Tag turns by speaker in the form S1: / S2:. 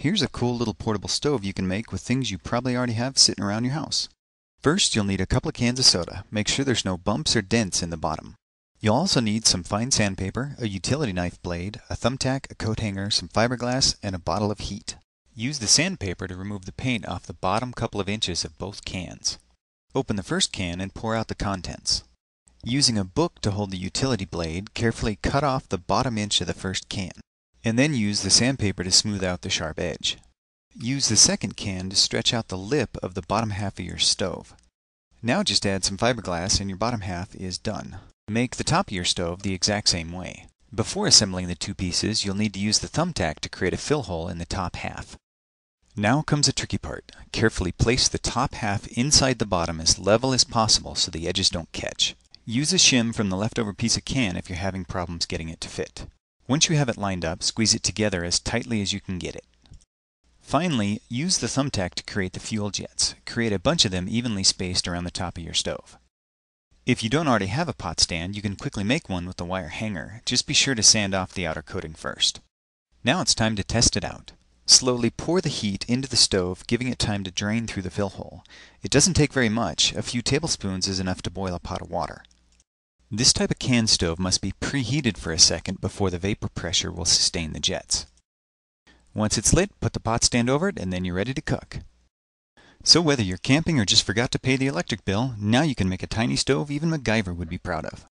S1: Here's a cool little portable stove you can make with things you probably already have sitting around your house. First, you'll need a couple of cans of soda. Make sure there's no bumps or dents in the bottom. You'll also need some fine sandpaper, a utility knife blade, a thumbtack, a coat hanger, some fiberglass, and a bottle of heat. Use the sandpaper to remove the paint off the bottom couple of inches of both cans. Open the first can and pour out the contents. Using a book to hold the utility blade, carefully cut off the bottom inch of the first can, and then use the sandpaper to smooth out the sharp edge. Use the second can to stretch out the lip of the bottom half of your stove. Now just add some fiberglass and your bottom half is done. Make the top of your stove the exact same way. Before assembling the two pieces, you'll need to use the thumbtack to create a fill hole in the top half. Now comes the tricky part. Carefully place the top half inside the bottom as level as possible so the edges don't catch. Use a shim from the leftover piece of can if you're having problems getting it to fit. Once you have it lined up, squeeze it together as tightly as you can get it. Finally, use the thumbtack to create the fuel jets. Create a bunch of them evenly spaced around the top of your stove. If you don't already have a pot stand, you can quickly make one with the wire hanger. Just be sure to sand off the outer coating first. Now it's time to test it out. Slowly pour the heat into the stove, giving it time to drain through the fill hole. It doesn't take very much. A few tablespoons is enough to boil a pot of water. This type of can stove must be preheated for a second before the vapor pressure will sustain the jets. Once it's lit, put the pot stand over it and then you're ready to cook. So whether you're camping or just forgot to pay the electric bill, now you can make a tiny stove even MacGyver would be proud of.